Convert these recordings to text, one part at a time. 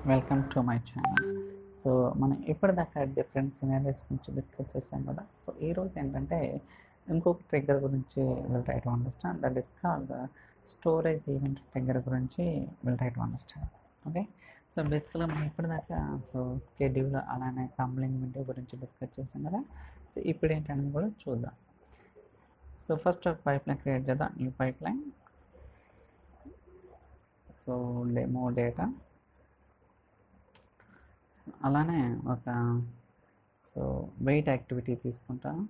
Welcome to my channel. So మనం ఇప్పటిదాకా different scenarios గురించి డిస్కస్ చేసాం కదా. సో ఈరోజు ఏంటంటే ఇంకొక ట్రిగ్గర్ గురించి will try to understand. That is called storage event trigger గురించి will try to understand. Okay, so బేసికల్గా మనం ఇప్పటిదాకా స్కెడ్యూల్ అలానే కంప్లింగ్ విండో గురించి డిస్కస్ చేసాం కదా. సో ఇప్పుడు ఏంటనేది కూడా చూద్దాం. సో ఫస్ట్ ఒక పైప్లైన్ క్రియేట్ చేద్దాం, new pipeline. So demo data, అలానే ఒక వెయిట్ యాక్టివిటీ తీసుకుంటాను.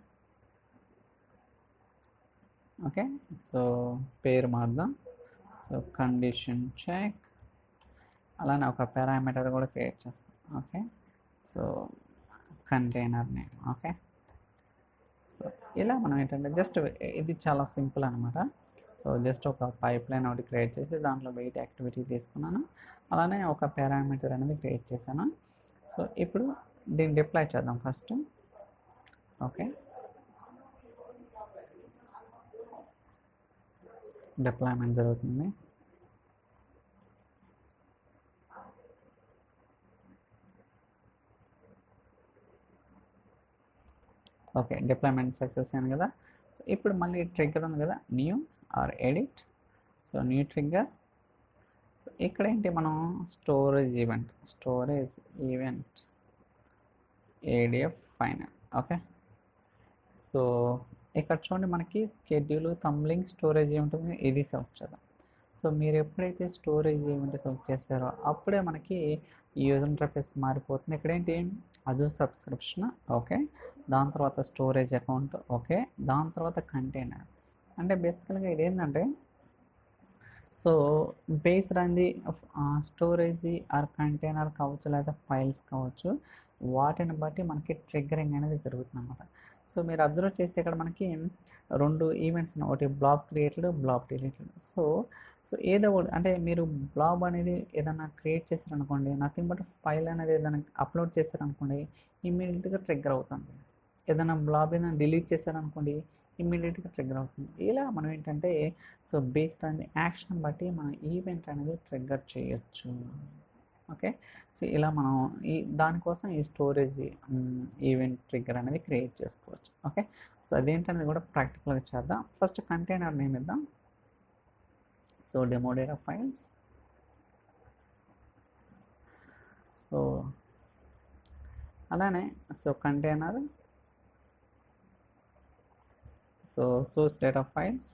ఓకే, సో పేరు మార్దాం. సో కండిషన్ చెక్, అలానే ఒక పారామీటర్ కూడా క్రియేట్ చేస్తాం. Okay, so container name. Okay, so ఇలా మనం ఏంటంటే జస్ట్ ఇది చాలా సింపుల్ అనమాట. సో జస్ట్ ఒక పైప్లైన్ ఒకటి క్రియేట్ చేసి దాంట్లో వెయిట్ యాక్టివిటీ తీసుకున్నాను, అలానే ఒక పారామీటర్ అనేది క్రియేట్ చేశాను. సో ఇప్పుడు దీన్ని డిప్లాయ్ చేద్దాం ఫస్ట్. ఓకే, డిప్లాయ్మెంట్ జరుగుతుంది. ఓకే, డిప్లాయ్మెంట్ సక్సెస్ అయింది కదా. సో ఇప్పుడు మళ్ళీ ట్రిగ్గర్ ఉంది కదా, new or edit. So new trigger. So ఇక్కడ ఏంటి, మనం storage event ADF final. Okay, so ఇక్కడ చూడండి మనకి స్కెడ్యూల్ కంప్లింగ్ స్టోరేజ్ ఏముంటుంది, ఇది సెలెక్ట్ చేద్దాం. సో మీరు ఎప్పుడైతే స్టోరేజ్ ఈవెంట్ సెలెక్ట్ చేస్తారో అప్పుడే మనకి యూజర్ ఇంటర్ఫేస్ మారిపోతుంది. ఇక్కడ ఏంటి, అజూర్ సబ్స్క్రిప్షన్. ఓకే, దాని తర్వాత స్టోరేజ్ అకౌంట్. ఓకే, దాని తర్వాత కంటైనర్. అంటే బేసికల్గా ఇది ఏంటంటే, so based on the storage are container కావచ్చు లేదా ఫైల్స్ కావచ్చు, వాటిని బట్టి మనకి ట్రిగ్గరింగ్ అనేది జరుగుతుంది అన్నమాట. సో మీరు అబ్జర్వ్ చేస్తే ఇక్కడ మనకి రెండు ఈవెంట్స్ ఉన్నాయి, ఒకటి blob created, blob deleted. So ఏదో ఒకటి అంటే మీరు బ్లాబ్ అనేది ఏదైనా క్రియేట్ చేశారనుకోండి, నథింగ్ బట్ ఫైల్ అనేది ఏదైనా అప్లోడ్ చేశారనుకోండి, ఇమ్మీడియట్గా ట్రిగ్గర్ అవుతుంది. ఏదైనా బ్లాబ్ ఏదైనా డిలీట్ చేశారనుకోండి, ఇమ్మీడియట్గా ట్రిగ్గర్ అవుతుంది. ఇలా మనం ఏంటంటే so based on the action బట్టి మనం ఈవెంట్ అనేది ట్రిగ్గర్ చేయొచ్చు. ఓకే, సో ఇలా మనం దానికోసం ఈ స్టోరేజ్ ఈవెంట్ ట్రిగ్గర్ అనేది క్రియేట్ చేసుకోవచ్చు. ఓకే, సో అదేంటనేది కూడా ప్రాక్టికల్గా చేద్దాం. ఫస్ట్ కంటైనర్ నేమ్ ఇద్దాం. So demo data files. So అలానే so container, so source data files.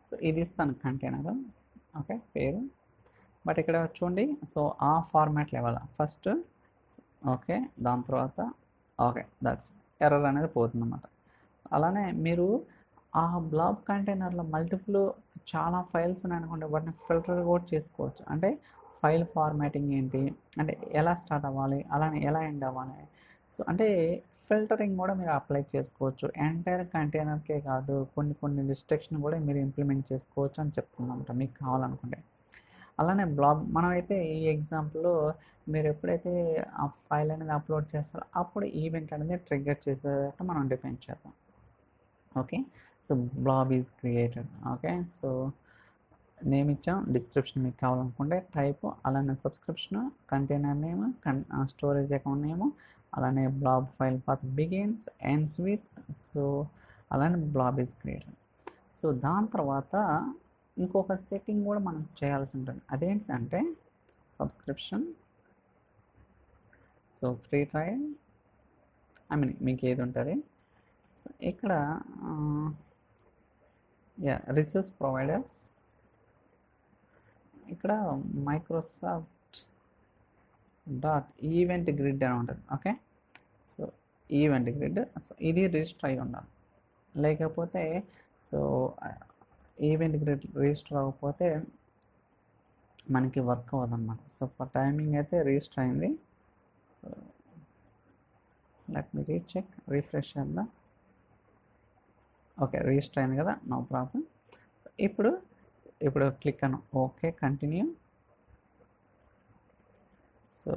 So ఇది ఇస్తాను కంటైనర్. ఓకే, పేరు. బట్ ఇక్కడ చూడండి, సో ఆ ఫార్మాట్లో ఇవ్వాలి ఫస్ట్. ఓకే, దాని తర్వాత ఓకే, దట్స్ ఎర్రర్ అనేది పోతుంది అన్నమాట. అలానే మీరు ఆ బ్లాబ్ కంటైనర్లో మల్టిపుల్ చాలా ఫైల్స్ ఉన్నాయనుకోండి, వాటిని ఫిల్టర్ కూడా చేసుకోవచ్చు. అంటే ఫైల్ ఫార్మాటింగ్ ఏంటి, అంటే ఎలా స్టార్ట్ అవ్వాలి, అలానే ఎలా ఎండ్ అవ్వాలి. సో అంటే ఫిల్టరింగ్ కూడా మీరు అప్లై చేసుకోవచ్చు. ఎంటైర్ కంటైనర్కే కాదు, కొన్ని రిస్ట్రిక్షన్ కూడా మీరు ఇంప్లిమెంట్ చేసుకోవచ్చు అని చెప్తుందన్నమాట మీకు కావాలనుకుంటే. అలానే బ్లాబ్ మనమైతే ఈ ఎగ్జాంపుల్లో మీరు ఎప్పుడైతే ఆ ఫైల్ అనేది అప్లోడ్ చేస్తారో అప్పుడు ఈవెంట్ అనేది ట్రిగ్గర్ చేసేటట్టు మనం డిఫైన్ చేద్దాం. Okay, so blob is created. Okay, so name ఇచ్చాం, డిస్క్రిప్షన్ మీకు కావాలనుకుంటే టైప్, అలానే subscription, container name, storage account name, అలానే blob file path begins ends with. So అలానే బ్లాబ్ ఈజ్ క్రియేటెడ్. సో దాని తర్వాత ఇంకొక సెట్టింగ్ కూడా మనం చేయాల్సి ఉంటుంది. అదేంటంటే subscription, so free trial, I mean మీకు ఏది ఉంటుంది. సో ఇక్కడ రిసోర్స్ ప్రొవైడర్స్, ఇక్కడ మైక్రోసాఫ్ట్ డాట్ ఈవెంట్ గ్రిడ్ అని ఉంటుంది. Okay, so event grid. So ఇది రిజిస్టర్ అయి ఉండాలి, లేకపోతే సో ఈవెంట్ గ్రిడ్ రిజిస్టర్ అవ్వకపోతే మనకి వర్క్ అవ్వదు అనమాట. సో ఫర్ టైమింగ్ అయితే రిజిస్టర్ అయింది. So let me recheck, refresh చేద్దాం. ఓకే, రిజిస్టర్ అయింది కదా, నో ప్రాబ్లం. సో ఇప్పుడు క్లిక్ అను, ఓకే కంటిన్యూ. సో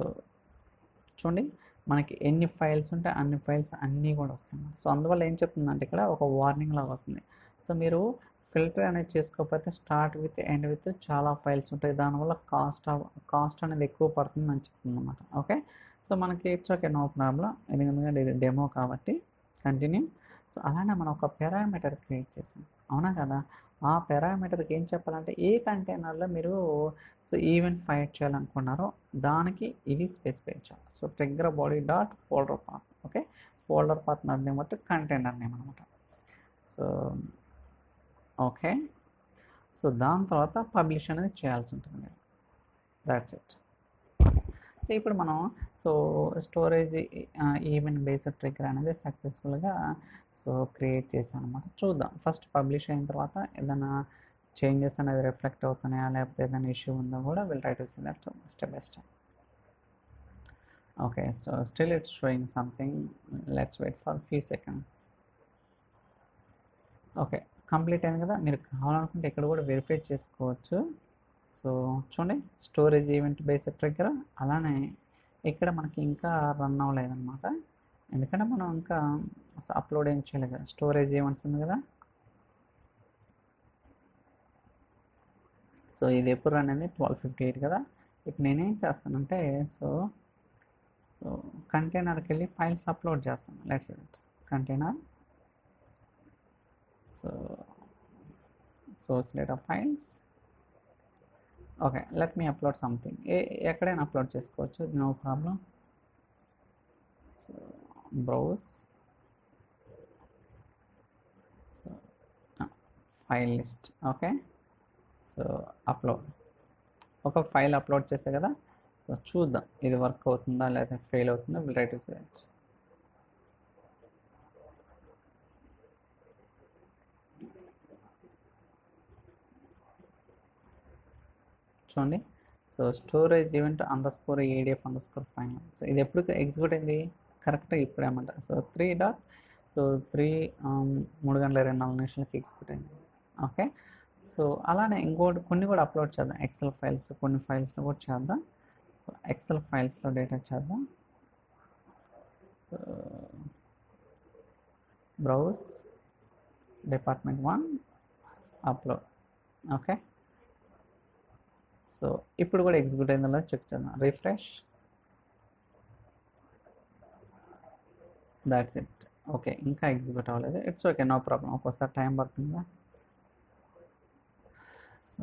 చూడండి మనకి ఎన్ని ఫైల్స్ ఉంటే అన్ని ఫైల్స్ అన్నీ కూడా వస్తున్నాయి. సో అందువల్ల ఏం చెప్తుందంటే ఇక్కడ ఒక వార్నింగ్ లాగా వస్తుంది. సో మీరు ఫిల్టర్ అనేది చేసుకోకపోతే స్టార్ట్ విత్ ఎండ్ విత్ చాలా ఫైల్స్ ఉంటాయి, దానివల్ల కాస్ట్ అనేది ఎక్కువ పడుతుంది అని చెప్తుంది అనమాట. ఓకే, సో మనకి ఇట్స్ ఓకే, నో ప్రాబ్లం, ఎందుకంటే ఇది డెమో కాబట్టి కంటిన్యూ. సో అలానే మనం ఒక పారామీటర్ క్రియేట్ చేసాం, అవునా కదా. ఆ పారామీటర్కి ఏం చెప్పాలంటే ఏ కంటైనర్లో మీరు సో ఈవెంట్ ఫైట్ చేయాలనుకున్నారో దానికి ఇది స్పెసిఫై చేయాలి. So trigger body dot folder path. Okay, folder path name బట్టి కంటైనర్ నేమ్ అనమాట. సో ఓకే, సో దాని తర్వాత పబ్లిష్ అనేది చేయాల్సి ఉంటుంది మీరు. That's it. సో ఇప్పుడు మనం so storage event based trigger అనేది సక్సెస్ఫుల్గా సో క్రియేట్ చేసాం అనమాట. చూద్దాం ఫస్ట్ పబ్లిష్ అయిన తర్వాత ఏదైనా చేంజెస్ అనేది రిఫ్లెక్ట్ అవుతున్నాయా, లేకపోతే ఏదైనా ఇష్యూ ఉందో కూడా will try to see that step by step. Okay, so still it's showing something, let's wait for few seconds. Okay, complete అయింది కదా. మీరు కావాలనుకుంటే ఇక్కడ కూడా వెరిఫై చేసుకోవచ్చు. సో చూడండి, స్టోరేజ్ ఈవెంట్ బేస్డ్ ట్రిగ్గర్. అలానే ఇక్కడ మనకి ఇంకా రన్ అవ్వలేదన్నమాట, ఎందుకంటే మనం ఇంకా అప్లోడ్ ఏం చేయలేదు కదా. స్టోరేజ్ ఈవెంట్స్ ఉంది కదా, సో ఇది ఎప్పుడు రన్ అయింది 12:58 కదా. ఇప్పుడు నేనేం చేస్తానంటే సో సో కంటైనర్కి వెళ్ళి ఫైల్స్ అప్లోడ్ చేస్తాను. Let's it container, so source data files. Okay, let me upload something. ఎక్కడైనా అప్లోడ్ చేసుకోవచ్చు, no problem. So browse, so file list. Okay, so upload. ఒక ఫైల్ అప్లోడ్ చేసే కదా, సో చూద్దాం ఇది వర్క్ అవుతుందా లేదా ఫెయిల్ అవుతుందా, will try to see it. చూడండి, so storage event underscore ADF underscore final. So ఇది ఎప్పుడు ఎగ్జిక్యూట్ అయింది, కరెక్ట్గా ఇప్పుడే అన్నమాట. సో 3:24 ఎగ్జిక్యూట్ అయింది. ఓకే, సో అలానే ఇంకోటి కొన్ని కూడా అప్లోడ్ చేద్దాం. ఎక్సెల్ ఫైల్స్ కొన్ని ఫైల్స్లో కూడా చేద్దాం. సో ఎక్సెల్ ఫైల్స్లో డేటా చేద్దాం. So browse department 1 upload. Okay, so ఇప్పుడు కూడా ఎగ్జిక్యూట్ అయిందో చెక్ చేద్దాం. Refresh, that's it. ఓకే, ఇంకా ఎగ్జిక్యూట్ అవ్వలేదు, ఇట్స్ ఓకే, నో ప్రాబ్లం. ఒక్కోసారి టైం పడుతుందా. సో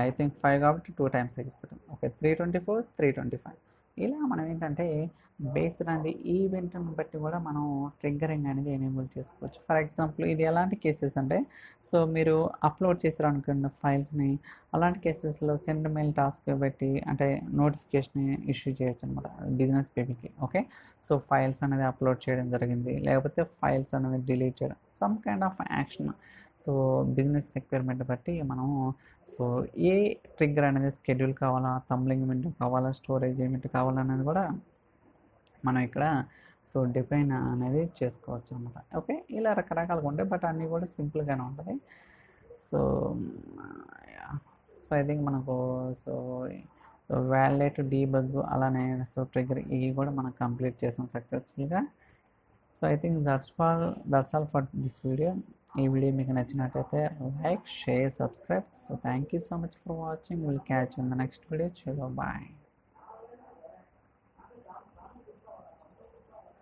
ఐ థింక్ 5 కాబట్టి 2 times ఎగ్జిక్యూట్. ఓకే, 324 325. ఇలా మనం ఏంటంటే బేస్డ్ ఆన్ ది ఈవెంట్ని బట్టి కూడా మనం ట్రిగ్గరింగ్ అనేది ఎనేబుల్ చేసుకోవచ్చు. ఫర్ ఎగ్జాంపుల్ ఇది ఎలాంటి కేసెస్ అంటే, సో మీరు అప్లోడ్ చేసారు అనుకున్న ఫైల్స్ని, అలాంటి కేసెస్లో సెండ్ మెయిల్ టాస్క్ పెట్టి అంటే నోటిఫికేషన్ ఇష్యూ చేయొచ్చు అనమాట బిజినెస్ పీపుల్కి. ఓకే, సో ఫైల్స్ అనేది అప్లోడ్ చేయడం జరిగింది, లేకపోతే ఫైల్స్ అనేది డిలీట్ చేయడం, some kind of action. So business requirement బట్టి మనం సో ఏ ట్రిగ్గర్ అనేది స్కెడ్యూల్ కావాలా, థంబ్లింగ్ ఈవెంట్ కావాలా, స్టోరేజ్ ఈవెంట్ కావాలనేది కూడా మనం ఇక్కడ సో డిఫైన్ అనేది చేసుకోవచ్చు అనమాట. ఓకే, ఇలా రకరకాలుగా ఉంటాయి, బట్ అన్నీ కూడా సింపుల్గానే ఉంటుంది. సో సో ఐ థింక్ మనకు సో సో వ్యాలిడేట్, డీబగ్, అలానే సో ట్రిగ్గర్ ఇవి కూడా మనం కంప్లీట్ చేసాం సక్సెస్ఫుల్గా. So I think that's all for this video. ఈ వీడియో మీకు నచ్చినట్టయితే like, share, subscribe. So thank you so much for watching. Will catch in the next video. చలో బాయ్.